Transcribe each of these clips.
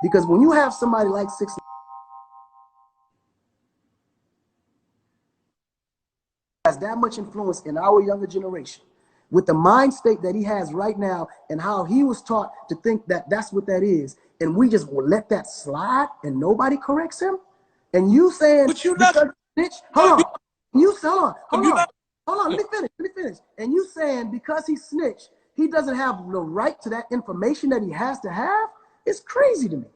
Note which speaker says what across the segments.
Speaker 1: Because when you have somebody like 6 has that much influence in our younger generation, with the mind state that he has right now and how he was taught to think that that's what that is, and we just will let that slide and nobody corrects him, and you saying,
Speaker 2: but you not,
Speaker 1: snitch, hold on, let me finish. And you saying because he snitched, he doesn't have the right to that information that he has to have? It's crazy to me.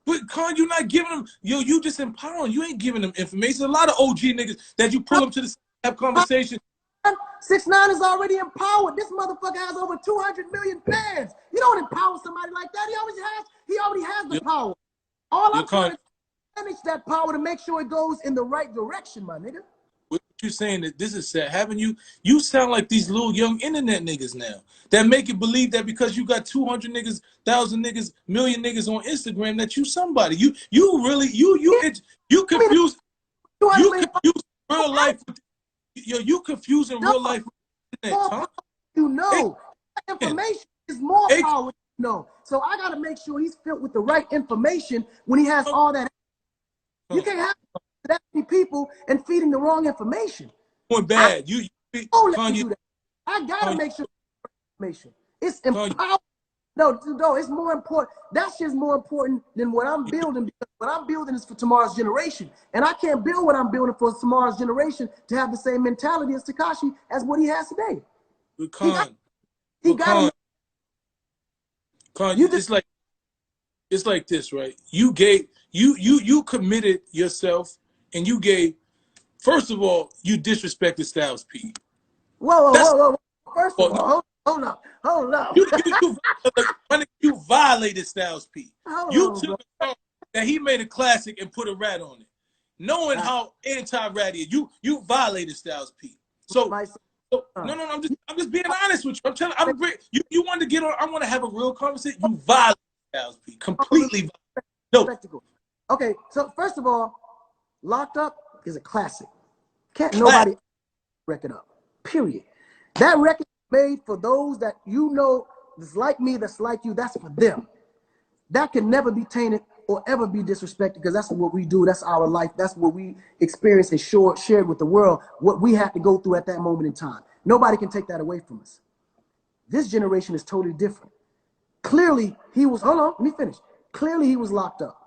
Speaker 2: But Con, you're not giving them, you just empowering. You ain't giving them information. A lot of OG niggas that you pull them to the have conversation.
Speaker 1: 6ix9ine is already empowered. This motherfucker has over 200 million fans. You don't empower somebody like that. He already has the power. All I'm trying to manage that power to make sure it goes in the right direction, my nigga.
Speaker 2: What you're saying that this is sad. Haven't you sound like these little young internet niggas now that make it believe that because you got 200 niggas, 1,000 niggas, million niggas on Instagram that you somebody. You confuse real life with you confusing real life with internet, huh?
Speaker 1: You know, information is more power. No, so I got to make sure he's filled with the right information when he has all that. You can't have that many people and feeding the wrong information.
Speaker 2: Going bad.
Speaker 1: I got to make sure information. It's empowered. No, it's more important. That shit's more important than what I'm building, because what I'm building is for tomorrow's generation. And I can't build what I'm building for tomorrow's generation to have the same mentality as Tekashi as what he has today.
Speaker 2: It's like this, right? You committed yourself, and you gave. First of all, you disrespected Styles P.
Speaker 1: Whoa. First of all, hold up.
Speaker 2: You violated Styles P. You took a song that he made a classic and put a rat on it, knowing how anti-rat he is. You violated Styles P. No, I'm just being honest with you. You want to get on. I want to have a real conversation. You violated Styles P. Completely. No.
Speaker 1: Okay, so first of all, Locked Up is a classic. Can't nobody record up. Period. That record made for those that you know that's like me, that's like you, that's for them. That can never be tainted or ever be disrespected, because that's what we do. That's our life. That's what we experience and shared with the world, what we had to go through at that moment in time. Nobody can take that away from us. This generation is totally different. Clearly, he was, hold on, let me finish. Clearly, he was locked up.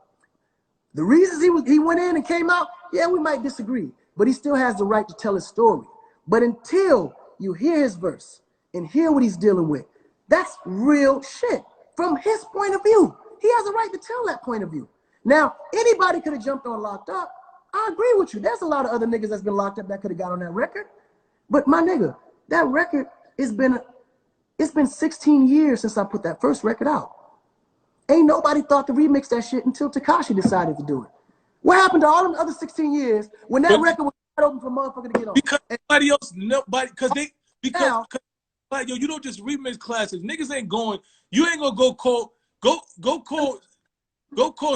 Speaker 1: The reasons he went in and came out, yeah, we might disagree, but he still has the right to tell his story. But until you hear his verse and hear what he's dealing with, that's real shit from his point of view. He has a right to tell that point of view. Now, anybody could have jumped on Locked Up. I agree with you. There's a lot of other niggas that's been locked up that could have got on that record. But my nigga, that record it's been 16 years since I put that first record out. Ain't nobody thought to remix that shit until Tekashi decided to do it. What happened to all them other 16 years when that record was open for motherfucker to get on?
Speaker 2: Because nobody else, because you don't just remix classics. Niggas ain't going. You ain't gonna go call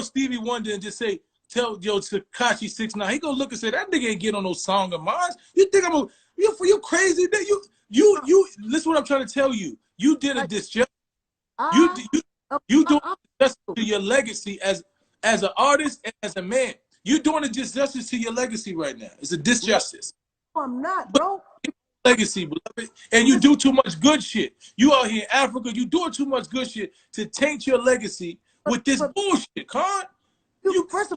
Speaker 2: Stevie Wonder and just say, tell Tekashi 6ix9ine. He gonna look and say, that nigga ain't get on no song of mine. You think you crazy? You listen what I'm trying to tell you. You did a disjustice. You doing disjustice to your legacy as an artist and as a man. You doing a disjustice to your legacy right now. It's a disjustice.
Speaker 1: No, I'm not, bro.
Speaker 2: Legacy, beloved. And you do too much good shit. You out here in Africa, you doing too much good shit to taint your legacy with this bullshit, Con.
Speaker 1: First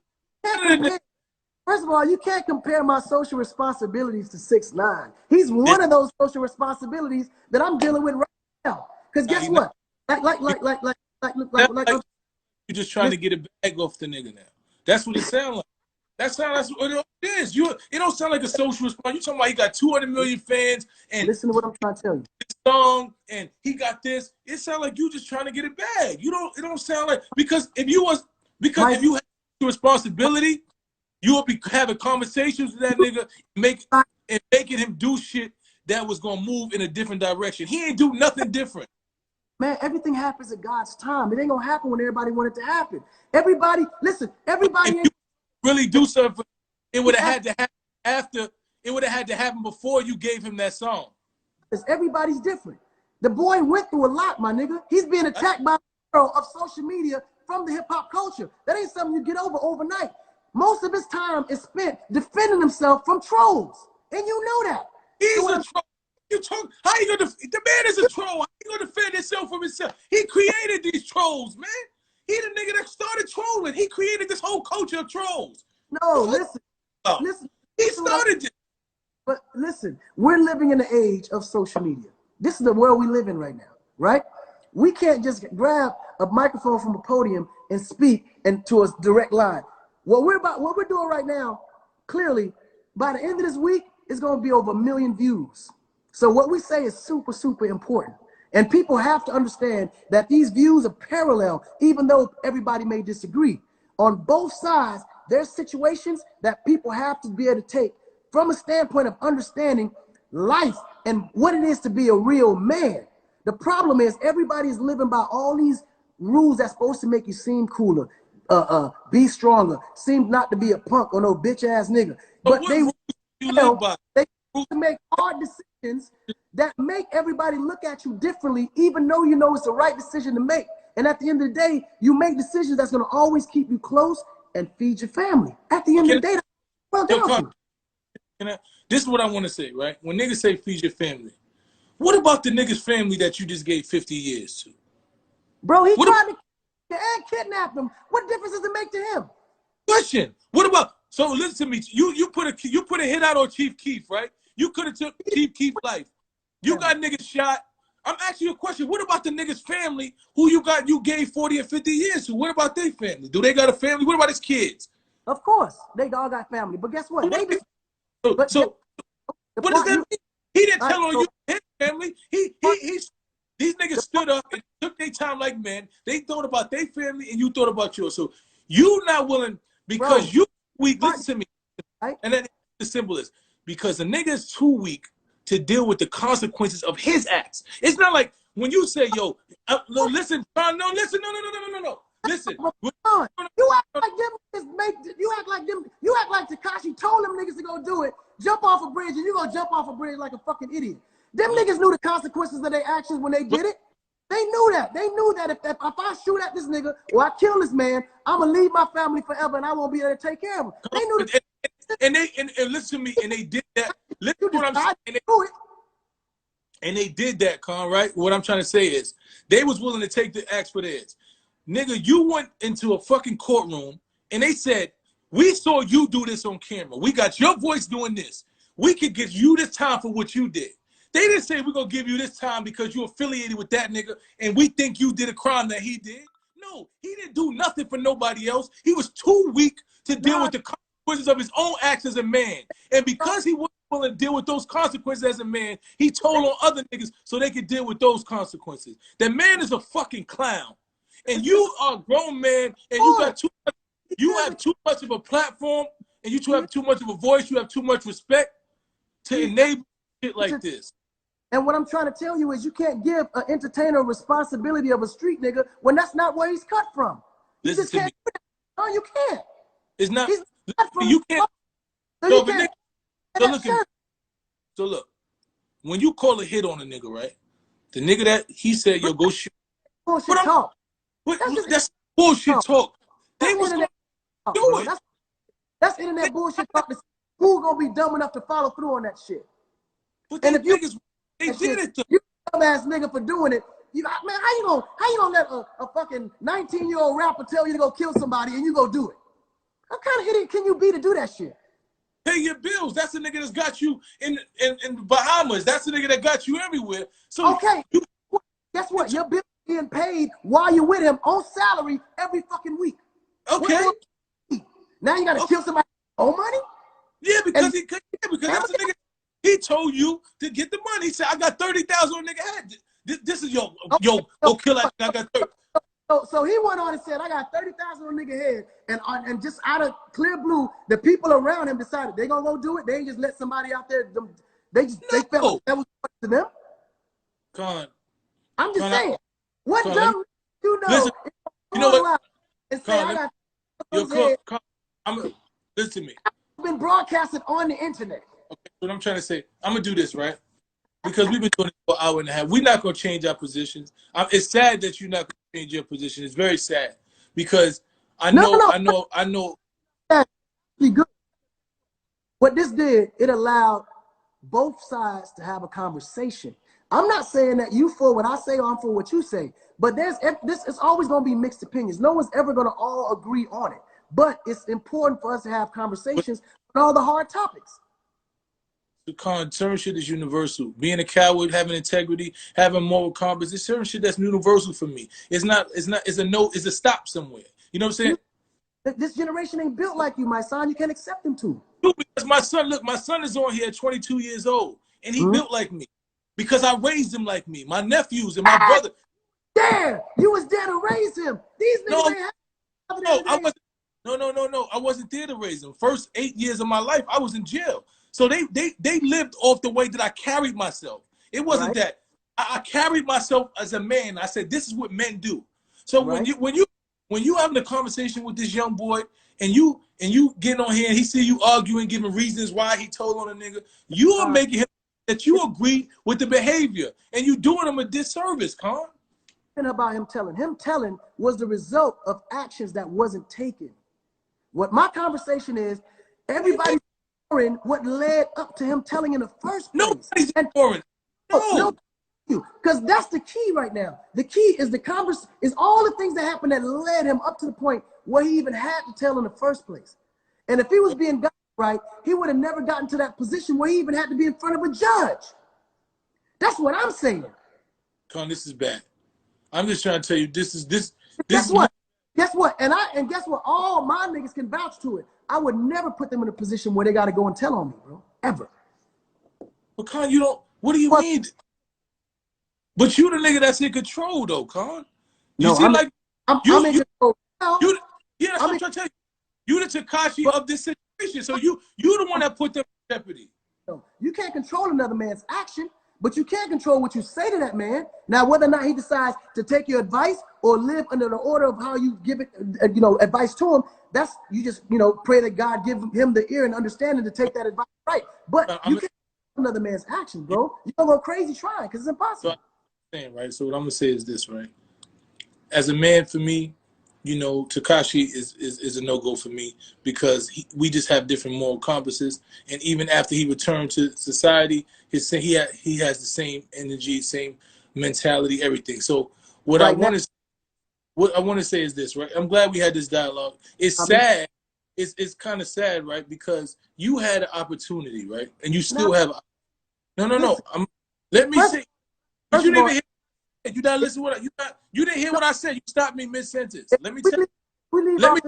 Speaker 1: of all, you can't compare my social responsibilities to 6ix9ine. He's one of those social responsibilities that I'm dealing with right now. Because guess what?
Speaker 2: You're just trying to get a bag off the nigga now. That's what it sounds like. That's what it is. It don't sound like a social response. You talking about he got 200 million fans and
Speaker 1: listen to what I'm trying to tell you.
Speaker 2: This song and he got this. It sounds like you just trying to get a bag. It don't sound like if you had responsibility, you would be having conversations with that nigga, making him do shit that was gonna move in a different direction. He ain't do nothing different.
Speaker 1: Man, everything happens at God's time. It ain't gonna happen when everybody want it to happen. Everybody ain't
Speaker 2: really do something. It would have had to happen after. It would have had to happen before you gave him that song.
Speaker 1: Because everybody's different. The boy went through a lot, my nigga. He's being attacked by the world of social media from the hip hop culture. That ain't something you get over overnight. Most of his time is spent defending himself from trolls, and you know that.
Speaker 2: He's a troll. You talk? How you gonna? The man is a troll. How you gonna defend himself from himself? He created these trolls, man. He the nigga that started trolling. He created this whole culture of trolls.
Speaker 1: No, listen.
Speaker 2: He started it.
Speaker 1: But listen, we're living in the age of social media. This is the world we live in right now, right? We can't just grab a microphone from a podium and speak into a direct line. What we're doing right now, clearly, by the end of this week, it's going to be over 1 million views. So what we say is super, super important. And people have to understand that these views are parallel, even though everybody may disagree. On both sides, there's situations that people have to be able to take from a standpoint of understanding life and what it is to be a real man. The problem is everybody's living by all these rules that's supposed to make you seem cooler, be stronger, seem not to be a punk or no bitch ass nigga. But they make hard decisions that make everybody look at you differently, even though you know it's the right decision to make. And at the end of the day, you make decisions that's going to always keep you close and feed your family. At the end of the day,
Speaker 2: this is what I want to say, right? When niggas say feed your family, what about the nigga's family that you just gave 50 years to?
Speaker 1: Bro, he tried to and kidnap him. What difference does it make to him?
Speaker 2: Question. What about, so listen to me. You put a hit out on Chief Keef, right? You could have took Chief Keef's life. You got niggas shot. I'm asking you a question. What about the nigga's family who you gave 40 or 50 years to? What about their family? Do they got a family? What about his kids?
Speaker 1: Of course, they all got family. But guess what?
Speaker 2: What does that mean? He didn't tell on you his family. These niggas stood up and took their time like men. They thought about their family and you thought about yours. So you not willing because you weak. Listen to me. Right? And then the symbol is because the nigga is too weak to deal with the consequences of his acts. It's not like when you say, yo, listen, no. Listen.
Speaker 1: You act like them. You act like Tekashi told them niggas to go do it. Jump off a bridge, and you gonna jump off a bridge like a fucking idiot. Them niggas knew the consequences of their actions when they did it. They knew that. They knew that if I shoot at this nigga or I kill this man, I'm gonna leave my family forever, and I won't be able to take care of him. They knew that.
Speaker 2: And listen to me, and they did that. Listen to what I'm saying. And they did that, Con, right? What I'm trying to say is they was willing to take the axe for theirs. Nigga, you went into a fucking courtroom and they said, we saw you do this on camera. We got your voice doing this. We could give you this time for what you did. They didn't say we're going to give you this time because you're affiliated with that nigga and we think you did a crime that he did. No, he didn't do nothing for nobody else. He was too weak to deal with the consequences of his own acts as a man. And because he wasn't willing to deal with those consequences as a man, he told on other niggas so they could deal with those consequences. That man is a fucking clown. And you are a grown man, and you have too much of a platform, and you have too much of a voice, you have too much respect to enable shit like this.
Speaker 1: And what I'm trying to tell you is you can't give an entertainer responsibility of a street nigga when that's not where he's cut from. You just can't do that. No, you can't.
Speaker 2: It's not.
Speaker 1: You
Speaker 2: can't. So look, when you call a hit on a nigga, right? The nigga that he said, yo, go shoot.
Speaker 1: Bullshit talk.
Speaker 2: That's bullshit talk. They was gonna do it.
Speaker 1: That's internet bullshit talk. Who gonna be dumb enough to follow through on that shit?
Speaker 2: But and if niggas, they did it.
Speaker 1: You dumbass nigga for doing it. Man, how you gonna let a fucking 19-year-old rapper tell you to go kill somebody and you go do it? What kind of idiot can you be to do that shit?
Speaker 2: Pay your bills. That's the nigga that's got you in Bahamas. That's the nigga that got you everywhere. So
Speaker 1: okay, guess what? Your bill being paid while you're with him on salary every fucking week.
Speaker 2: Okay.
Speaker 1: Now you gotta kill somebody for money?
Speaker 2: Yeah, because that's the nigga. He told you to get the money. He said, I got 30,000 on nigga head. This is go kill that. I got 30.
Speaker 1: So he went on and said, I got 30,000 on nigga head, and just out of clear blue, the people around him decided they gonna go do it. They ain't just let somebody out there. They felt like that was to them.
Speaker 2: Con.
Speaker 1: I'm just saying. What
Speaker 2: Con,
Speaker 1: dumb you know?
Speaker 2: Listen, you know what?
Speaker 1: And say, I got
Speaker 2: listen to me.
Speaker 1: I've been broadcasted on the internet.
Speaker 2: Okay, what I'm trying to say, I'm gonna do this, right? Because we've been doing it for an hour and a half. We're not gonna change our positions. It's sad that you're not gonna change your position. It's very sad. because I
Speaker 1: No,
Speaker 2: know,
Speaker 1: no,
Speaker 2: I know.
Speaker 1: that's actually good. What this did, it allowed both sides to have a conversation. I'm not saying that you for what I say or I'm for what you say, but it's always going to be mixed opinions. No one's ever going to all agree on it. But it's important for us to have conversations on all the hard topics.
Speaker 2: Certain shit is universal. Being a coward, having integrity, having moral compass, it's certain shit that's universal for me. It's a stop somewhere. You know what I'm saying?
Speaker 1: This generation ain't built like you, my son. You can't accept them to.
Speaker 2: Because my son is on here at 22 years old, and he
Speaker 1: Mm-hmm.
Speaker 2: built like me. Because I raised him like me. My nephews and my brother.
Speaker 1: There, you was there to raise him. These niggas ain't have
Speaker 2: No, I wasn't. No. I wasn't there to raise them. First 8 years of my life, I was in jail. So they lived off the way that I carried myself. It wasn't that I carried myself as a man. I said, this is what men do. So when you having a conversation with this young boy and you getting on here and he see you arguing, giving reasons why he told on a nigga, you are making him that you agree with the behavior and you doing him a disservice, Con.
Speaker 1: About him telling was the result of actions that wasn't taken. What my conversation is, everybody's ignoring what led up to him telling in the first place.
Speaker 2: Nobody's ignoring. No.
Speaker 1: Because that's the key right now. The key is is all the things that happened that led him up to the point where he even had to tell in the first place. And if he was being done right, he would have never gotten to that position where he even had to be in front of a judge. That's what I'm saying.
Speaker 2: Con, this is bad. I'm just trying to tell you, this
Speaker 1: Guess what? Guess what? And guess what? All my niggas can vouch to it. I would never put them in a position where they got to go and tell on me, bro. Ever.
Speaker 2: But Con, you don't. What do you mean? But you the nigga that's in control, though, Con. You see, I'm in control. Yeah, that's what I'm trying to tell you. You the Tekashi of this situation, so you the one that put them in jeopardy.
Speaker 1: No, you can't control another man's action, but you can control what you say to that man. Now, whether or not he decides to take your advice or live under the order of how you give it, advice to him, that's you just pray that God give him the ear and understanding to take that advice right. But you can't control another man's action, bro. You don't go crazy trying because it's impossible.
Speaker 2: Right. So what I'm gonna say is this, right? As a man, for me, Tekashi is a no-go for me because we just have different moral compasses, and even after he returned to society, he has the same energy, same mentality, everything. So what I want to say is this, right? I'm glad we had this dialogue. It's sad. It's kind of sad, right? Because you had an opportunity, right? And you still have. No. Let me say. But you didn't even hear. You not listen to what you didn't hear what I said. You stopped me mid-sentence. Let me tell you. Let me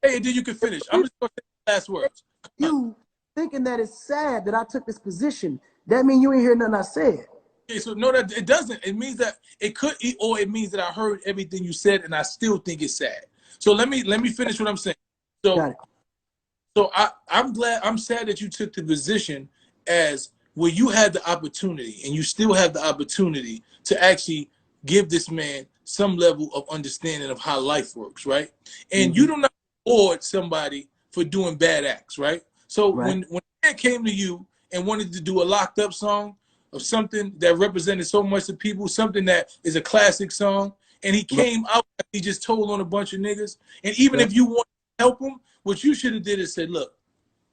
Speaker 2: say it, then you can finish. I'm just gonna say the last words.
Speaker 1: You thinking that it's sad that I took this position, that means you ain't hear nothing I said.
Speaker 2: Okay, so no, that it doesn't. It means that it could, or it means that I heard everything you said, and I still think it's sad. So let me finish what I'm saying. So I'm sad that you took the position as where you had the opportunity, and you still have the opportunity to actually give this man some level of understanding of how life works, right? And you do not reward somebody for doing bad acts, right? So when a man came to you and wanted to do a locked up song of something that represented so much to people, something that is a classic song, and he came out, he just told on a bunch of niggas, and even if you want to help him, what you should have did is said, look,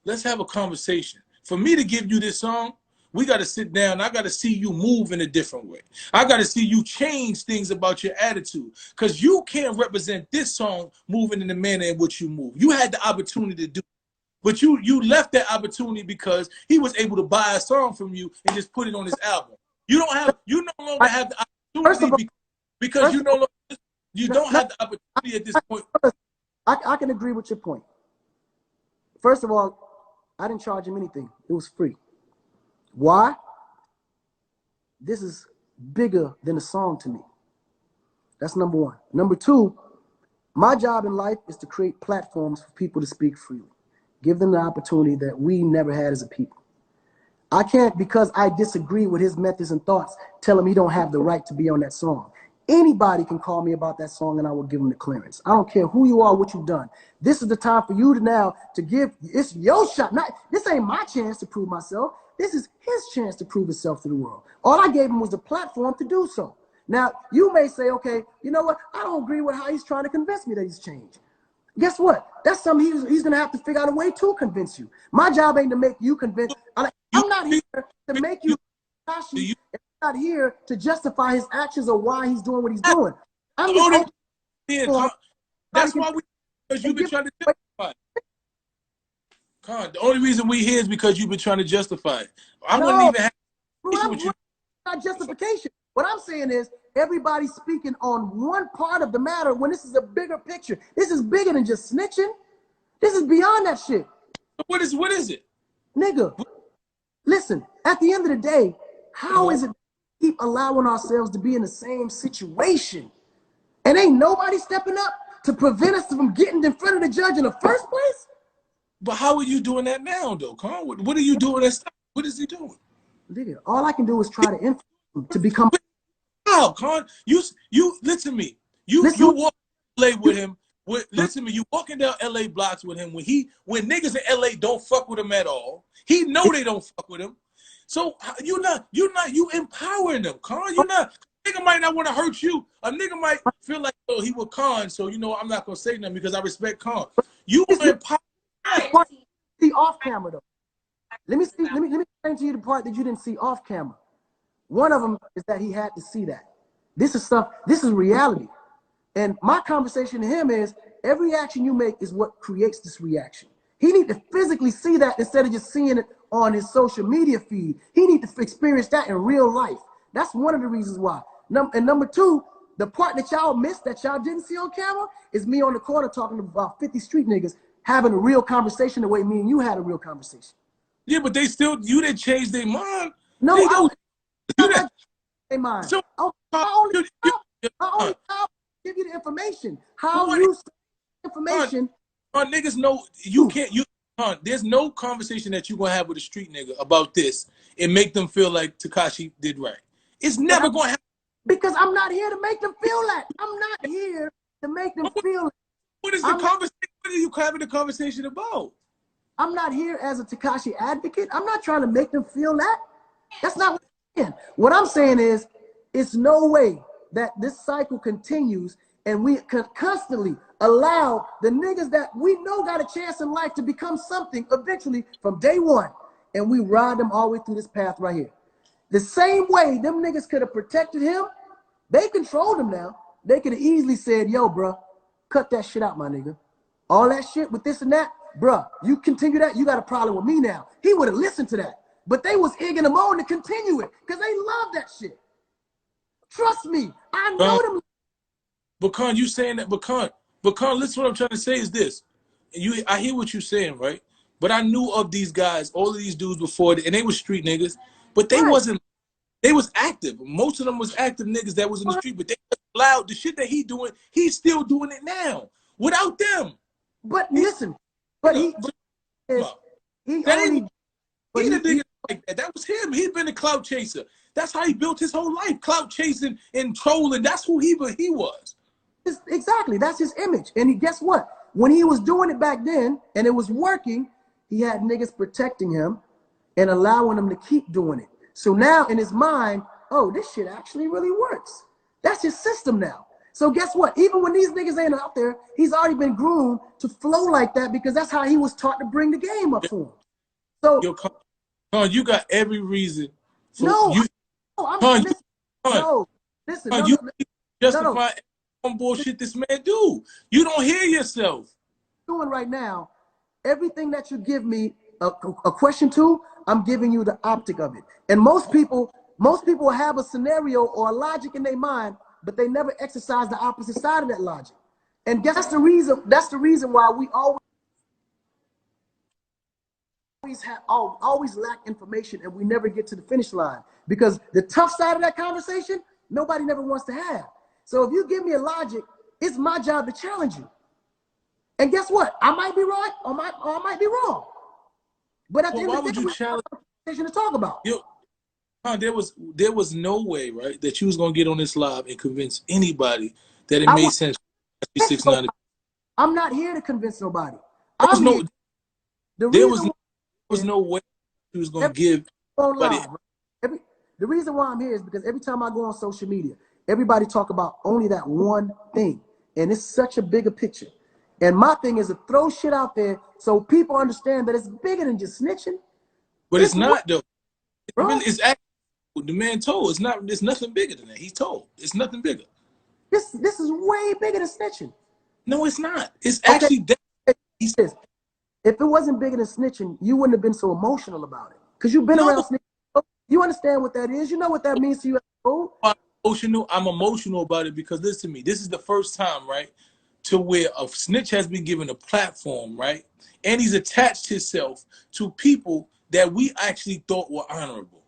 Speaker 2: let's have a conversation. For me to give you this song, we got to sit down. I got to see you move in a different way. I got to see you change things about your attitude, because you can't represent this song moving in the manner in which you move. You had the opportunity to do it, but you left that opportunity because he was able to buy a song from you and just put it on his album. You no longer have the opportunity because you don't have the opportunity at this point.
Speaker 1: I can agree with your point. First of all, I didn't charge him anything. It was free. Why? This is bigger than a song to me. That's number one. Number two, my job in life is to create platforms for people to speak freely. Give them the opportunity that we never had as a people. I can't, because I disagree with his methods and thoughts, tell him he don't have the right to be on that song. Anybody can call me about that song and I will give him the clearance. I don't care who you are, what you've done. This is the time for you to give, it's your shot. This ain't my chance to prove myself. This is his chance to prove himself to the world. All I gave him was the platform to do so. Now, you may say, okay, you know what? I don't agree with how he's trying to convince me that he's changed. Guess what? That's something he's going to have to figure out a way to convince you. My job ain't to make you convince. I'm not here to make you Tekashi. I'm not here to justify his actions or why he's doing what he's doing. I'm just
Speaker 2: that's why because you've been trying to justify it. Con, the only reason we here is because you've been trying to justify it. I wouldn't even have
Speaker 1: not justification. What I'm saying is everybody's speaking on one part of the matter when this is a bigger picture. This is bigger than just snitching. This is beyond that shit.
Speaker 2: What is it?
Speaker 1: Nigga, listen, at the end of the day, how is it we keep allowing ourselves to be in the same situation? And ain't nobody stepping up to prevent us from getting in front of the judge in the first place?
Speaker 2: But how are you doing that now, though, Con? What are you doing? What is he doing?
Speaker 1: Nigga, all I can do is try to influence him to become.
Speaker 2: How, Con? You listen to me. You walk LA with him. Listen to me. You walking down LA blocks with him when niggas in LA don't fuck with him at all. He know they don't fuck with him. So you empowering them, Con. You're not. Nigga might not want to hurt you. A nigga might feel like, oh, he was Con, so you know I'm not gonna say nothing because I respect Con. You empower.
Speaker 1: See off camera though. Let me explain to you the part that you didn't see off camera. One of them is that he had to see that. This is reality. And my conversation to him is every action you make is what creates this reaction. He need to physically see that instead of just seeing it on his social media feed. He need to experience that in real life. That's one of the reasons why. And number two, the part that y'all missed that y'all didn't see on camera is me on the corner talking about 50 street niggas having a real conversation the way me and you had a real conversation.
Speaker 2: Yeah, but you didn't change their mind.
Speaker 1: No,
Speaker 2: you
Speaker 1: didn't. Their mind. So, I only give you the information. How you information.
Speaker 2: Niggas know you can't. There's no conversation that you're gonna have with a street nigga about this and make them feel like Tekashi did right. It's never gonna happen.
Speaker 1: Because I'm not here to make them feel that. I'm not here to make them feel.
Speaker 2: What is the conversation? What are you having the conversation about?
Speaker 1: I'm not here as a Tekashi advocate. I'm not trying to make them feel that. That's not what I'm saying. What I'm saying is, it's no way that this cycle continues and we could constantly allow the niggas that we know got a chance in life to become something eventually from day one, and we ride them all the way through this path right here. The same way them niggas could have protected him, they controlled him now. They could have easily said, yo, bro, cut that shit out, my nigga. All that shit with this and that, bruh, you continue that, you got a problem with me now. He would have listened to that. But they was egging him on to continue it because they love that shit. Trust me, I know them.
Speaker 2: But Con, you saying that, but Con, listen, what I'm trying to say is this. I hear what you're saying, right? But I knew of these guys, all of these dudes before, and they were street niggas, but they wasn't, they was active. Most of them was active niggas that was in the street, but they allowed the shit that he doing, he's still doing it now without them.
Speaker 1: But listen, but he only
Speaker 2: like that. That was him. He'd been a clout chaser. That's how he built his whole life, clout chasing and trolling. That's who he was.
Speaker 1: Exactly. That's his image. And guess what? When he was doing it back then and it was working, he had niggas protecting him and allowing him to keep doing it. So now in his mind, oh, this shit actually really works. That's his system now. So guess what? Even when these niggas ain't out there, he's already been groomed to flow like that because that's how he was taught to bring the game up for him. So,
Speaker 2: yo, Con, you got every reason.
Speaker 1: Listen,
Speaker 2: you justify on bullshit this man do. You don't hear yourself.
Speaker 1: Doing right now, everything that you give me a question to, I'm giving you the optic of it. And most people have a scenario or a logic in their mind, but they never exercise the opposite side of that logic. And guess that's the reason why we always lack information and we never get to the finish line. Because the tough side of that conversation, nobody never wants to have. So if you give me a logic, it's my job to challenge you. And guess what? I might be right or I might be wrong. But at the end of the day, we have a conversation to talk about.
Speaker 2: There was no way, right, that you was gonna get on this live and convince anybody that it made sense.
Speaker 1: I'm not here to convince nobody.
Speaker 2: There was no way he was gonna give.
Speaker 1: The reason why I'm here is because every time I go on social media, everybody talk about only that one thing. And it's such a bigger picture. And my thing is to throw shit out there so people understand that it's bigger than just snitching.
Speaker 2: But it's not though. It
Speaker 1: bro.
Speaker 2: really, it's actually the man told. It's not. It's nothing bigger than that. He's told. It's nothing bigger.
Speaker 1: This is way bigger than snitching.
Speaker 2: No, it's not. It's actually that.
Speaker 1: He says, if it wasn't bigger than snitching, you wouldn't have been so emotional about it. Because you've been around snitching. You understand what that is. You know what that means to you.
Speaker 2: I'm emotional about it because listen to me. This is the first time, right, to where a snitch has been given a platform, right, and he's attached himself to people that we actually thought were honorable,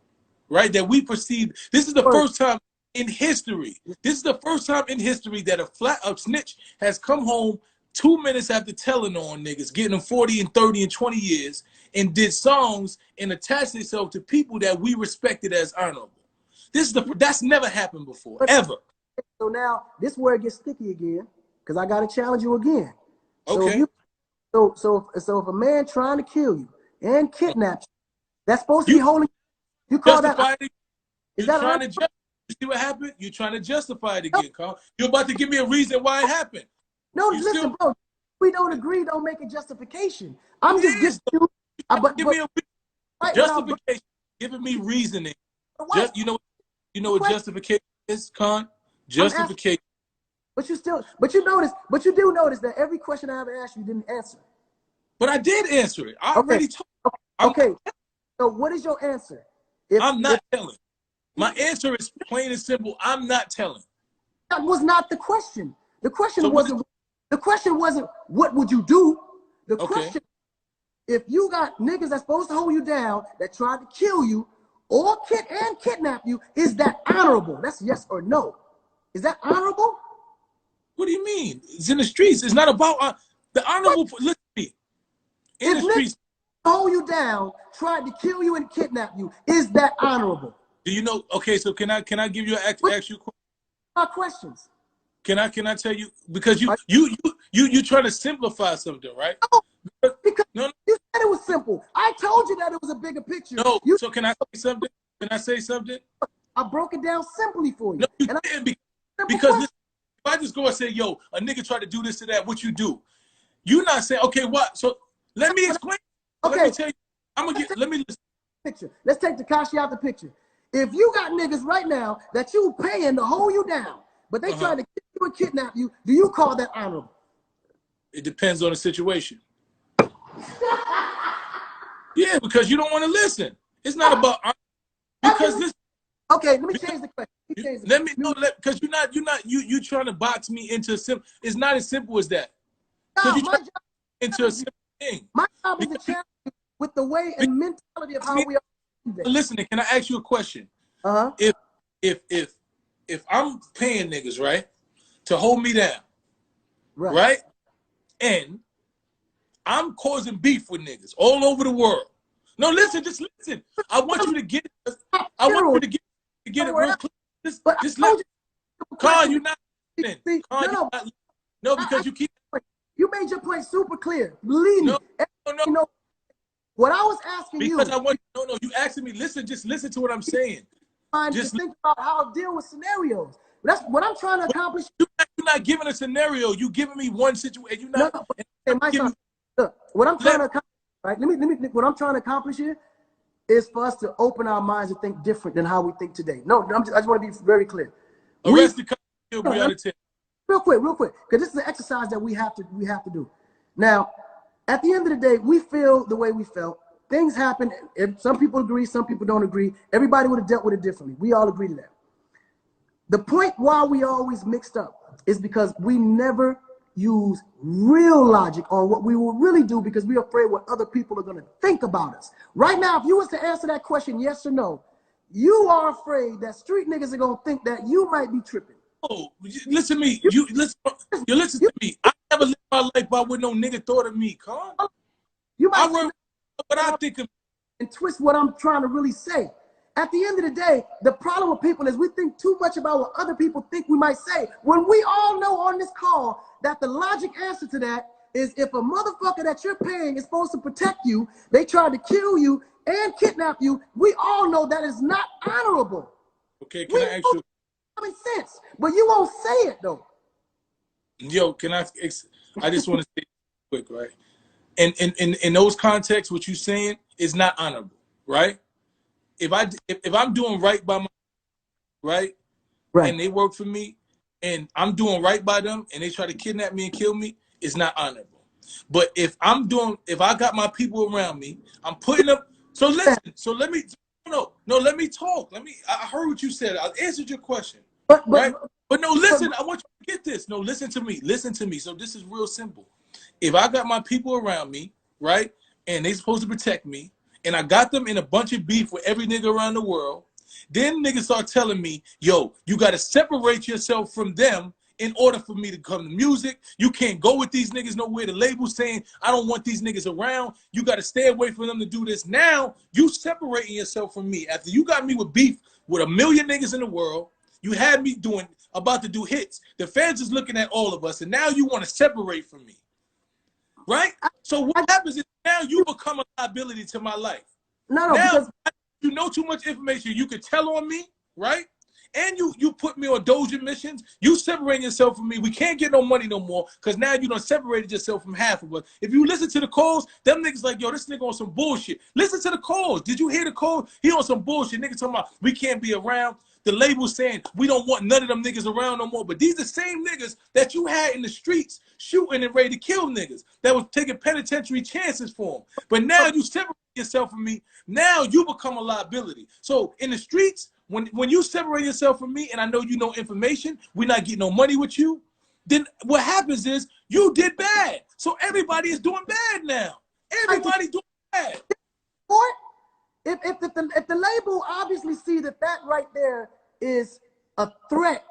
Speaker 2: right? That we perceived. This is the first time in history. This is the first time in history that a snitch has come home 2 minutes after telling on niggas, getting them 40 and 30 and 20 years, and did songs and attached itself to people that we respected as honorable. That's never happened before, ever.
Speaker 1: So now this is where it gets sticky again, because I gotta challenge you again.
Speaker 2: Okay.
Speaker 1: So if a man trying to kill you and kidnap you, that's supposed to be holding. You call that?
Speaker 2: You're trying to justify. You see what happened? You're trying to justify it again, Carl. You're about to give me a reason why it happened.
Speaker 1: No, listen, bro. We don't agree. Don't make a justification. I'm just giving you.
Speaker 2: Give me a justification. Giving me reasoning. You know what justification is, Con? Justification.
Speaker 1: But you do notice that every question I ever asked you didn't answer.
Speaker 2: But I did answer it. I already told you.
Speaker 1: Okay. So what is your answer?
Speaker 2: I'm not telling. My answer is plain and simple. I'm not telling.
Speaker 1: That was not the question. The question wasn't what would you do? The question, if you got niggas that's supposed to hold you down that tried to kill you or kidnap you, is that honorable? That's yes or no. Is that honorable?
Speaker 2: What do you mean? It's in the streets. It's not about the honorable. Listen to me. In the streets,
Speaker 1: hold you down, tried to kill you and kidnap you. Is that honorable?
Speaker 2: Do you know? Okay, so can I give you ask you
Speaker 1: questions?
Speaker 2: Can I tell you, because you trying to simplify something, right?
Speaker 1: No, because you said it was simple. I told you that it was a bigger picture.
Speaker 2: No, so can I say something? Can I say something?
Speaker 1: I broke it down simply for you.
Speaker 2: No, you didn't, because listen, if I just go and say, yo, a nigga tried to do this to that, what you do? You're not saying, okay, what? So let me explain. Okay. Let me tell you. Let me listen.
Speaker 1: Picture. Let's take Tekashi out the picture. If you got niggas right now that you paying to hold you down, but they trying to kill you and kidnap you, do you call that honorable?
Speaker 2: It depends on the situation. Yeah, because you don't want to listen. It's not about because this.
Speaker 1: Okay, let me change the question.
Speaker 2: Let me know, because you're trying to box me into a simple. It's not as simple as that. Because you're trying into a simple thing.
Speaker 1: My job is to challenge you with the way and mentality of how we are.
Speaker 2: Listening, can I ask you a question? If I'm paying niggas, right, to hold me down, right, and I'm causing beef with niggas all over the world. No, listen, just listen. I want you to get it. I want you to get it real clear. Just let. Carl, you're not listening. Carl, no, because you keep.
Speaker 1: You made your point super clear. Believe me. No. What I was asking you.
Speaker 2: Because I want. No. You asking me. Listen. Just listen to what I'm saying.
Speaker 1: Just think about how I deal with scenarios. That's what I'm trying to accomplish.
Speaker 2: You're not giving a scenario. You giving me one situation. You're not.
Speaker 1: Look, what I'm trying to accomplish, right? What I'm trying to accomplish here is for us to open our minds and think different than how we think today. No, I just want to be very clear. Real quick, because this is an exercise that we have to do. Now, at the end of the day, we feel the way we felt. Things happen. If some people agree, some people don't agree. Everybody would have dealt with it differently. We all agree to that. The point why we always mixed up is because we never use real logic on what we will really do, because we're afraid what other people are going to think about us. Right now, if you was to answer that question, yes or no, you are afraid that street niggas are going to think that you might be tripping.
Speaker 2: Oh, listen to me. You listen to me. I never lived my life by what no nigga thought of me, Con.
Speaker 1: You might
Speaker 2: I what I think of
Speaker 1: and twist what I'm trying to really say. At the end of the day, the problem with people is we think too much about what other people think we might say, when we all know on this call that the logic answer to that is, if a motherfucker that you're paying is supposed to protect you, they tried to kill you and kidnap you, we all know that is not honorable.
Speaker 2: Okay, can I ask you?
Speaker 1: common sense, but you won't say it though.
Speaker 2: Yo, I just want to say quick, right? And in those contexts, what you're saying is not honorable, right? If I'm doing right by my right, and they work for me, and I'm doing right by them, and they try to kidnap me and kill me, it's not honorable. But if I got my people around me, I'm putting up. So listen. So let me let me talk. I heard what you said. I answered your question, right? But no, listen. I want you to get this. No, listen to me. Listen to me. So this is real simple. If I got my people around me, right, and they supposed to protect me, and I got them in a bunch of beef with every nigga around the world, then niggas start telling me, yo, you got to separate yourself from them in order for me to come to music. You can't go with these niggas nowhere. The label's saying, I don't want these niggas around. You got to stay away from them to do this. Now, you separating yourself from me. After you got me with beef with a million niggas in the world, you had me about to do hits. The fans is looking at all of us, and now you want to separate from me. Right? So what happens is now you become a liability to my life.
Speaker 1: No,
Speaker 2: now,
Speaker 1: because
Speaker 2: you know too much information. You could tell on me, right? And you put me on Doja missions. You separate yourself from me. We can't get no money no more because now you done separated yourself from half of us. If you listen to the calls, them niggas like, yo, this nigga on some bullshit. Listen to the calls. Did you hear the call? He on some bullshit. Nigga talking about we can't be around. The label saying we don't want none of them niggas around no more. But these are the same niggas that you had in the streets shooting and ready to kill niggas that was taking penitentiary chances for them. But now you separate yourself from me. Now you become a liability. So in the streets, when you separate yourself from me and I know you know information, we're not getting no money with you, then what happens is you did bad. So everybody is doing bad now. Everybody doing bad.
Speaker 1: What? If the label obviously see that right there is a threat,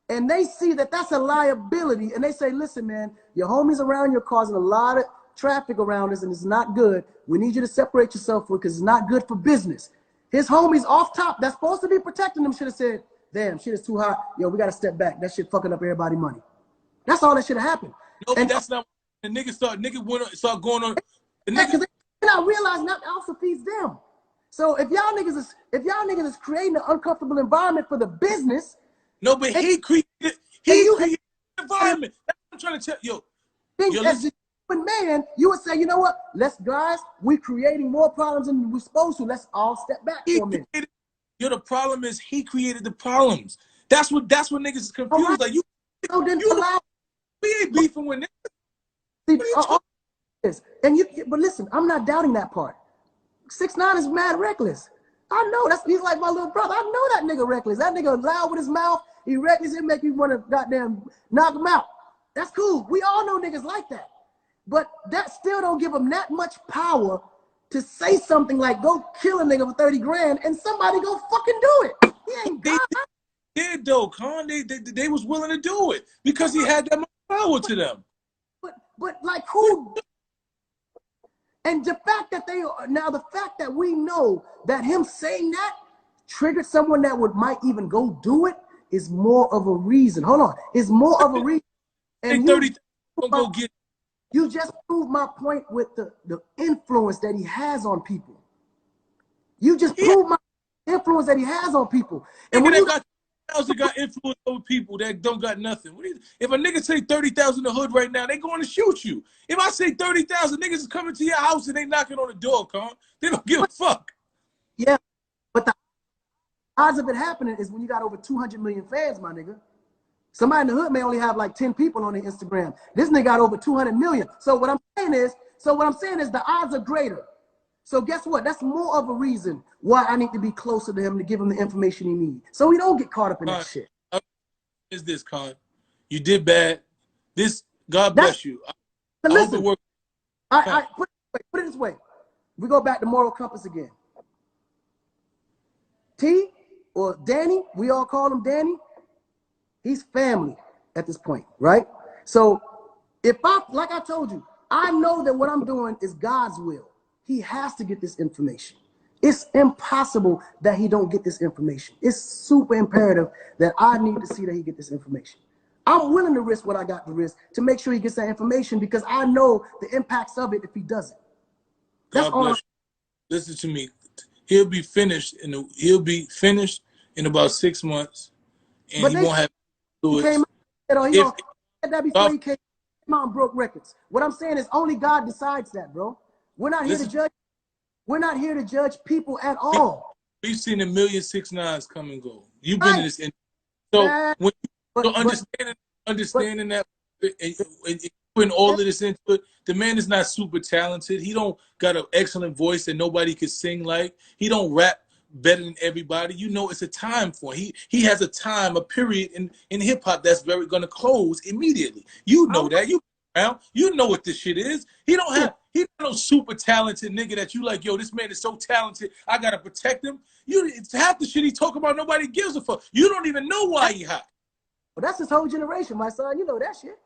Speaker 1: and they see that that's a liability, and they say, listen, man, your homies around, you're causing a lot of traffic around us, and it's not good. We need you to separate yourself because it's not good for business. His homies off top, that's supposed to be protecting them, should have said, damn, shit is too hot. Yo, we got to step back. That shit fucking up everybody's money. That's all that should have happened.
Speaker 2: No, and that's not the niggas start going on.
Speaker 1: Because they not realizing that also feeds them. So if y'all niggas is creating an uncomfortable environment for the business.
Speaker 2: No, but he created the environment. That's what I'm trying to tell you.
Speaker 1: As a human man, you would say, you know what? We're creating more problems than we're supposed to. Let's all step back for a minute.
Speaker 2: The problem is he created the problems. That's what niggas is confused. Right. Like we ain't beefing with niggas.
Speaker 1: But listen, I'm not doubting that part. 6ix9ine is mad reckless. I know he's like my little brother. I know that nigga reckless. That nigga loud with his mouth. He reckless. It make you want to goddamn knock him out. That's cool. We all know niggas like that. But that still don't give him that much power to say something like go kill a nigga for 30 grand and somebody go fucking do it. He ain't God.
Speaker 2: They did though, Con. They was willing to do it because he had that much power to them.
Speaker 1: But like who? And the fact that we know that him saying that triggered someone that might even go do it is more of a reason. Hold on, is more of a reason. And you just proved my point with the influence that he has on people. You just proved my influence that he has on people. And when you
Speaker 2: got influence over people that don't got nothing. If a nigga say 30,000 in the hood right now, they going to shoot you. If I say 30,000, niggas is coming to your house and they knocking on the door, Con. They don't give a fuck.
Speaker 1: Yeah, but the odds of it happening is when you got over 200 million fans, my nigga. Somebody in the hood may only have like 10 people on their Instagram. This nigga got over 200 million. So what I'm saying is the odds are greater. So guess what? That's more of a reason why I need to be closer to him to give him the information he needs. So we don't get caught up in that shit.
Speaker 2: Is this, Con? You did bad. God bless you.
Speaker 1: But listen, put it this way. We go back to moral compass again. T or Danny, we all call him Danny. He's family at this point, right? So like I told you, I know that what I'm doing is God's will. He has to get this information. It's impossible that he don't get this information. It's super imperative that I need to see that he get this information. I'm willing to risk what I got to risk to make sure he gets that information because I know the impacts of it if he doesn't. That's
Speaker 2: God bless you. Listen to me. He'll be finished in about 6 months. and
Speaker 1: But
Speaker 2: he
Speaker 1: they
Speaker 2: won't have to do
Speaker 1: he
Speaker 2: it.
Speaker 1: came out, he
Speaker 2: If
Speaker 1: had that before he came out and broke records. What I'm saying is only God decides that, bro. We're not here to judge. We're not here to judge people at all.
Speaker 2: we've seen a million 6ix9ines come and go. You've been in
Speaker 1: Right.
Speaker 2: this, so
Speaker 1: Man,
Speaker 2: when
Speaker 1: but
Speaker 2: understanding that and putting all of this into it, the man is not super talented. He don't got an excellent voice that nobody could sing like. He don't rap better than everybody. You know, it's a time for him. He has a time, a period in hip hop that's very gonna close immediately. You know that. You know what this shit is. He not no super talented nigga that you like, yo, this man is so talented, I gotta protect him. It's half the shit he talk about, nobody gives a fuck. You don't even know why he hot.
Speaker 1: Well, that's his whole generation, my son. You know that shit.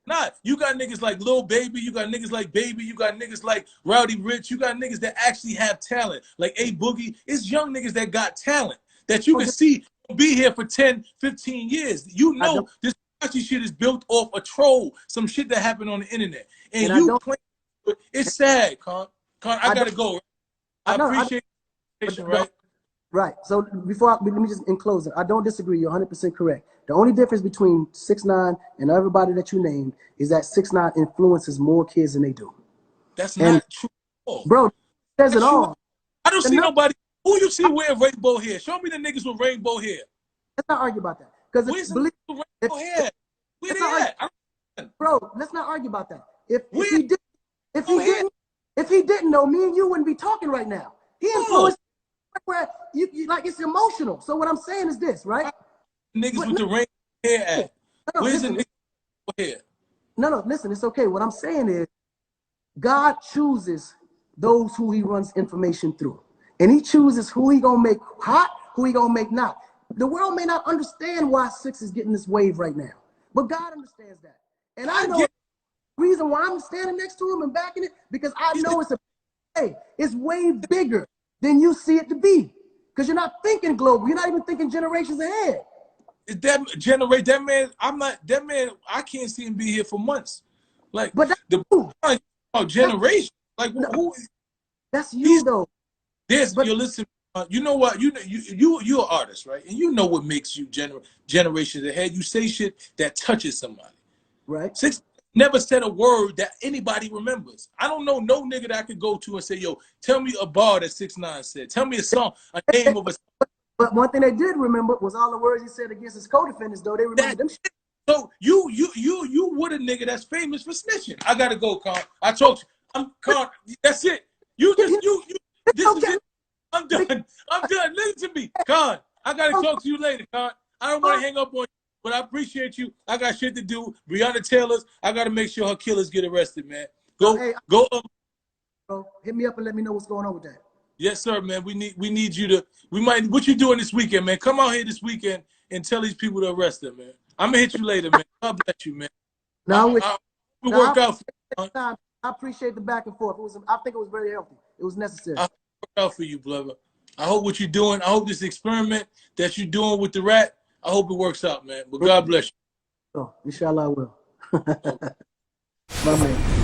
Speaker 2: Nah, you got niggas like Lil Baby, you got niggas like Baby, you got niggas like Rowdy Rich, you got niggas that actually have talent, like A Boogie. It's young niggas that got talent that you can see be here for 10, 15 years. You know this shit is built off a troll, some shit that happened on the internet. And you playing it. It's sad, Con. I gotta go. I appreciate it, right?
Speaker 1: Right. So let me just in closing, I don't disagree. You're 100% correct. The only difference between 6ix9ine and everybody that you named is that 6ix9ine influences more kids than they do.
Speaker 2: That's not true.
Speaker 1: Bro, says it all.
Speaker 2: I don't see nobody. Who you see wearing rainbow hair? Show me the niggas with rainbow hair.
Speaker 1: Let's not argue about that. Because
Speaker 2: rainbow hair? Where they at?
Speaker 1: Bro, let's not argue about that. If he didn't know, me and you wouldn't be talking right now. He influenced where you like it's emotional. So what I'm saying is this, right?
Speaker 2: Niggas with the rainbow hair at. Where's the niggas with hair?
Speaker 1: No, listen, it's okay. What I'm saying is God chooses those who he runs information through. And he chooses who he gonna make hot, who he gonna make not. The world may not understand why 6 is getting this wave right now, but God understands that. And I know the reason why I'm standing next to him and backing it, because I know it's way bigger than you see it to be. Because you're not thinking global, you're not even thinking generations ahead.
Speaker 2: That man, I can't see him be here for months. Like, but generation. Like, who?
Speaker 1: That's you, though.
Speaker 2: You listen. You know what? You're an artist, right? And you know what makes you generations ahead. You say shit that touches somebody.
Speaker 1: Right.
Speaker 2: 6 never said a word that anybody remembers. I don't know no nigga that I could go to and say, yo, tell me a bar that 6ix9ine said. Tell me a song, a name of a song.
Speaker 1: But one thing they did remember was all the words he said against his co-defendants, though. They remember them shit.
Speaker 2: So you would a nigga that's famous for snitching. I gotta go, Con. I told you. I'm Con. That's it. This is it. I'm done. Listen to me, Con. I gotta talk to you later, Con. I don't want to hang up on you, but I appreciate you. I got shit to do. Breonna Taylor's. I gotta make sure her killers get arrested, man. Go.
Speaker 1: Bro, hit me up and let me know what's going on with that.
Speaker 2: Yes, sir, man. We need you to. What you doing this weekend, man? Come out here this weekend and tell these people to arrest them, man. I'm gonna hit you later, man. God bless you, man.
Speaker 1: I appreciate the back and forth. I think it was very healthy. It was necessary.
Speaker 2: I hope it worked out for you, brother. I hope what you're doing. I hope this experiment that you're doing with the rat. I hope it works out, man. But God bless you.
Speaker 1: Oh, inshallah, I will. My man.